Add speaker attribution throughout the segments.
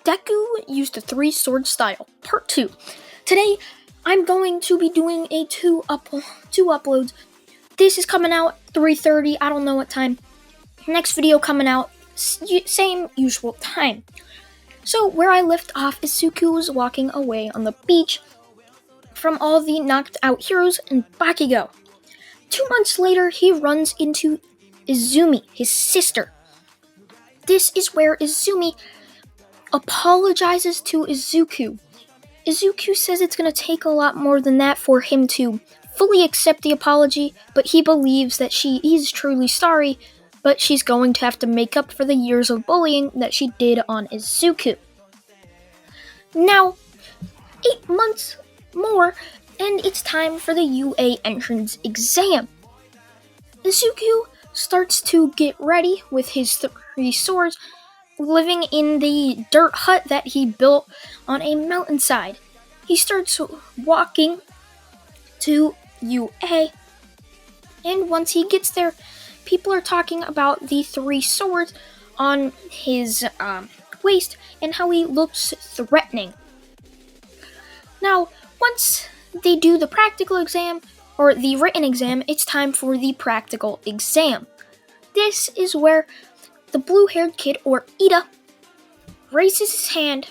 Speaker 1: Deku used the three-sword style, part 2. Today, I'm going to be doing a two uploads. This is coming out 3:30, I don't know what time. Next video coming out, same usual time. So, where I left off, Izuku was walking away on the beach from all the knocked out heroes and Bakugo. 2 months later, he runs into Izumi, his sister. This is where Izumi apologizes to Izuku. Izuku says it's going to take a lot more than that for him to fully accept the apology, but he believes that she is truly sorry, but she's going to have to make up for the years of bullying that she did on Izuku. Now, 8 months more, and it's time for the UA entrance exam. Izuku starts to get ready with his 3 swords, living in the dirt hut that he built on a mountainside. He starts walking to UA, and once he gets there, people are talking about the 3 swords on his waist and how he looks threatening. Now, once they do the practical exam, or the written exam, it's time for the practical exam. This is where the blue-haired kid, or Ida, raises his hand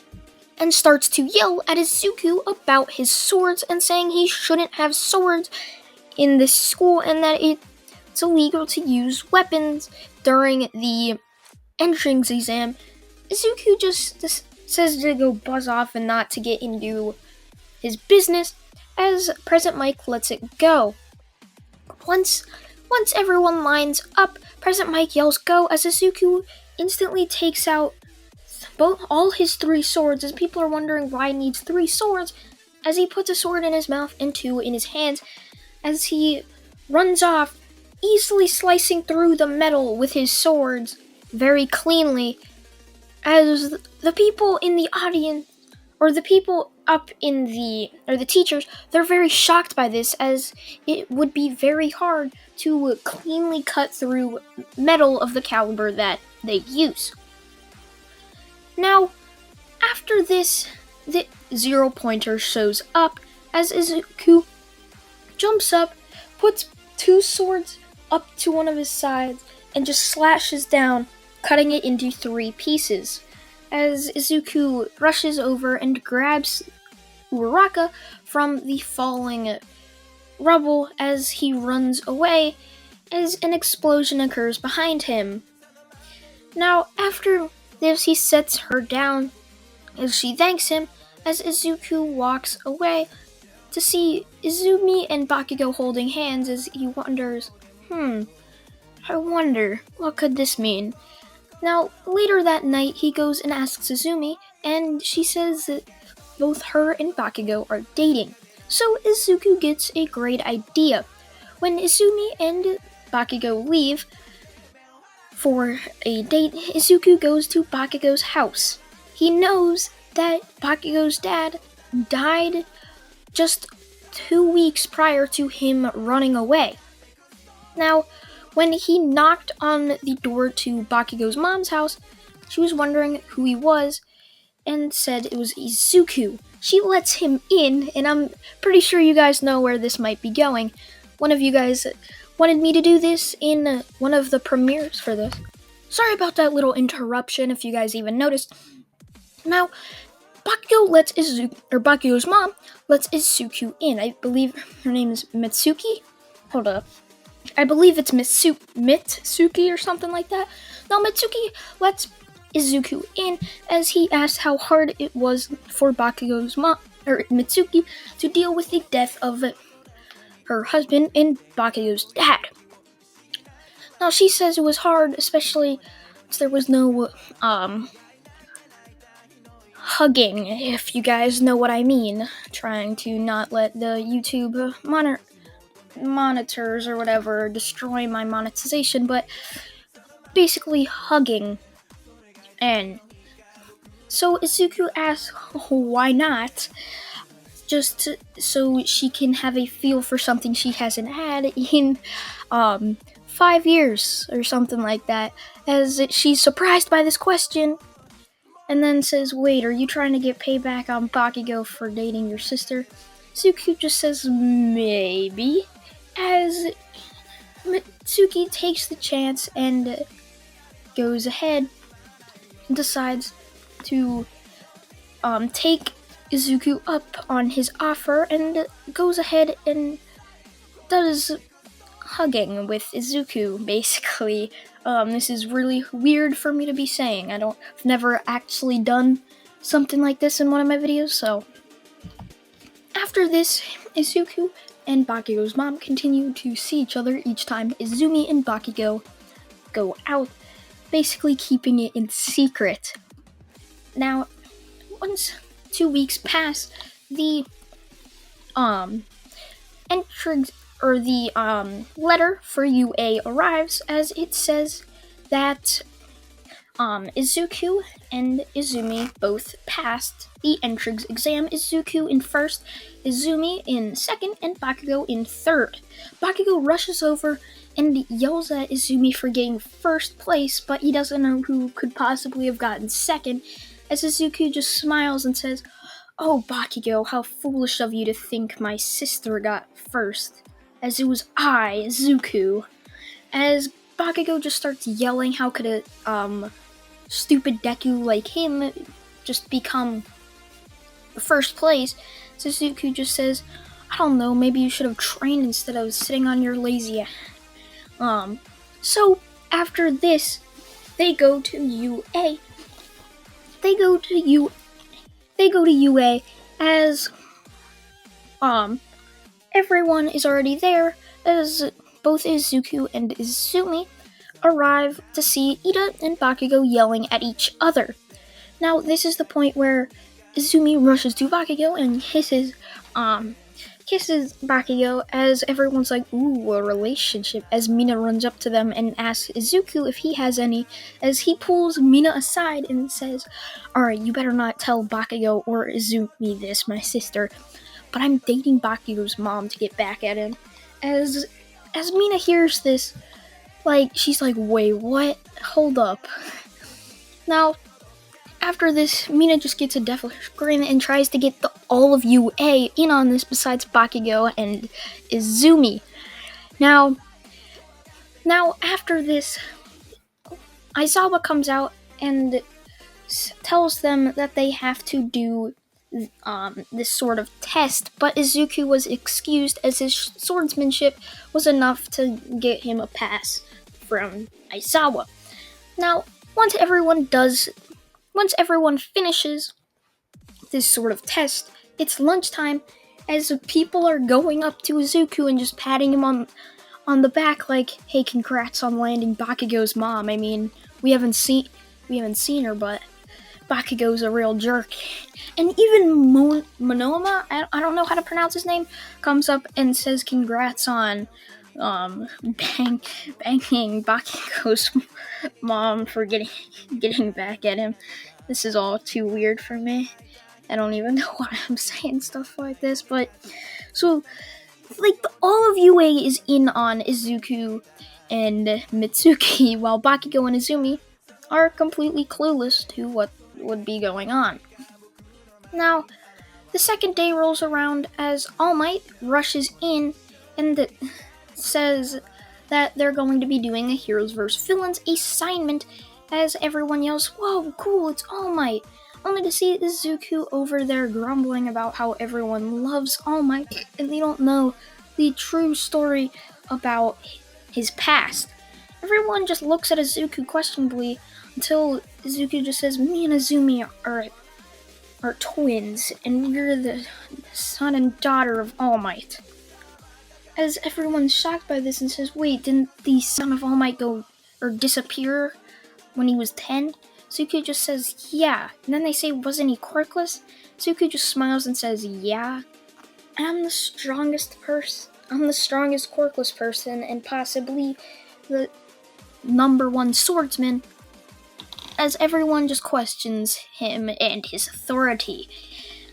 Speaker 1: and starts to yell at Izuku about his swords and saying he shouldn't have swords in this school and that it's illegal to use weapons during the entrance exam. Izuku just says to go buzz off and not to get into his business, as President Mike lets it go. Once everyone lines up, President Mike yells go as Izuku instantly takes out all his 3 swords, as people are wondering why he needs 3 swords, as he puts a sword in his mouth and 2 in his hands, as he runs off, easily slicing through the metal with his swords very cleanly, as the people in the audience, or the people up in the teachers, they're very shocked by this, as it would be very hard to cleanly cut through metal of the caliber that they use. Now, after this, the 0-pointer shows up as Izuku jumps up, puts 2 swords up to one of his sides, and just slashes down, cutting it into 3 pieces. As Izuku rushes over and grabs Uraraka from the falling rubble as he runs away, as an explosion occurs behind him. Now, after this, he sets her down as she thanks him, as Izuku walks away to see Izumi and Bakugo holding hands, as he wonders, I wonder, what could this mean? Now, later that night, he goes and asks Izumi, and she says that both her and Bakugo are dating. So Izuku gets a great idea. When Izumi and Bakugo leave for a date, Izuku goes to Bakugo's house. He knows that Bakugo's dad died just 2 weeks prior to him running away. Now, when he knocked on the door to Bakugo's mom's house, she was wondering who he was and said it was Izuku. She lets him in, and I'm pretty sure you guys know where this might be going. One of you guys wanted me to do this in one of the premieres for this. Sorry about that little interruption, if you guys even noticed. Now, Bakugo's mom lets Izuku in. I believe her name is Mitsuki. Hold up. I believe it's Mitsuki or something like that. Now, Mitsuki lets Izuku in, as he asks how hard it was for Bakugo's mom, or Mitsuki, to deal with the death of her husband and Bakugo's dad. Now, she says it was hard, especially since there was no hugging, if you guys know what I mean. Trying to not let the YouTube monitors or whatever destroy my monetization, but basically hugging. And so Izuku asks why not, just so she can have a feel for something she hasn't had in 5 years or something like that, as she's surprised by this question, and then says, "Wait, are you trying to get payback on Bakugo for dating your sister?" Mitsuki just says, "Maybe," as Mitsuki takes the chance and goes ahead and decides to take Izuku up on his offer and goes ahead and does hugging with Izuku, basically. This is really weird for me to be saying. I've never actually done something like this in one of my videos, so. After this, Izuku and Bakugo's mom continue to see each other each time Izumi and Bakugo go out, basically keeping it in secret. Now, once 2 weeks pass, the entrance or the letter for UA arrives, as it says that Izuku and Izumi both passed the entrance exam. Izuku in first, Izumi in second, and Bakugo in third. Bakugo rushes over and yells at Izumi for getting first place, but he doesn't know who could possibly have gotten second, as Izuku just smiles and says, "Oh, Bakugo, how foolish of you to think my sister got first, as it was I, Izuku." As Bakugo just starts yelling, how could a stupid Deku like him just become the first place? Izuku just says, "I don't know, maybe you should have trained instead of sitting on your lazy So after this, they go to UA. They go to UA as everyone is already there, as both Izuku and Izumi arrive to see Ida and Bakugo yelling at each other. Now, this is the point where Izumi rushes to Bakugo and kisses Bakugo, as everyone's like, "Ooh, a relationship," as Mina runs up to them and asks Izuku if he has any, as he pulls Mina aside and says, "Alright, you better not tell Bakugo or Izumi this, my sister, but I'm dating Bakugo's mom to get back at him." As Mina hears this, she's like, "Wait, what? Hold up." Now, after this, Mina just gets a devilish grin and tries to get all of UA in on this besides Bakugo and Izumi. Now after this, Aizawa comes out and tells them that they have to do this sort of test, but Izuku was excused as his swordsmanship was enough to get him a pass from Aizawa. Now, once everyone finishes this sort of test, it's lunchtime, as people are going up to Izuku and just patting him on the back like, "Hey, congrats on landing Bakugo's mom. I mean, we haven't seen her, but Bakugo's a real jerk." And even Monoma, I don't know how to pronounce his name, comes up and says congrats on banging Bakugo's mom for getting back at him. This is all too weird for me. I don't even know why I'm saying stuff like this, but so all of UA is in on Izuku and Mitsuki, while Bakugo and Izumi are completely clueless to what would be going on. Now, the second day rolls around as All Might rushes in and says that they're going to be doing a Heroes vs. Villains assignment, as everyone yells, "Whoa, cool, it's All Might," only to see Izuku over there grumbling about how everyone loves All Might and they don't know the true story about his past. Everyone just looks at Izuku questionably until Izuku just says, "Me and Izumi are twins, and we're the son and daughter of All Might." As everyone's shocked by this and says, "Wait, didn't the son of All Might go or disappear when he was 10? Izuku just says, "Yeah." And then they say, "Wasn't he quirkless?" Izuku just smiles and says, "Yeah. I'm the strongest quirkless person, and possibly the number one swordsman," as everyone just questions him and his authority.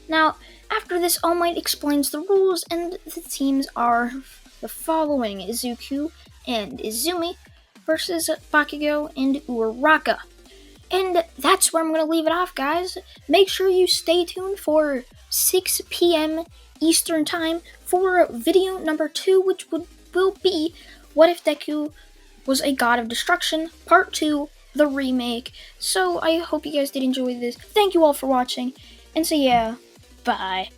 Speaker 1: Now, after this, All Might explains the rules, and the teams are the following: Izuku and Izumi versus Bakugo and Uraraka. And that's where I'm going to leave it off, guys. Make sure you stay tuned for 6 p.m. Eastern Time for video number 2, which will be What If Deku Was a God of Destruction, Part 2, the remake. So I hope you guys did enjoy this. Thank you all for watching, and so yeah, bye.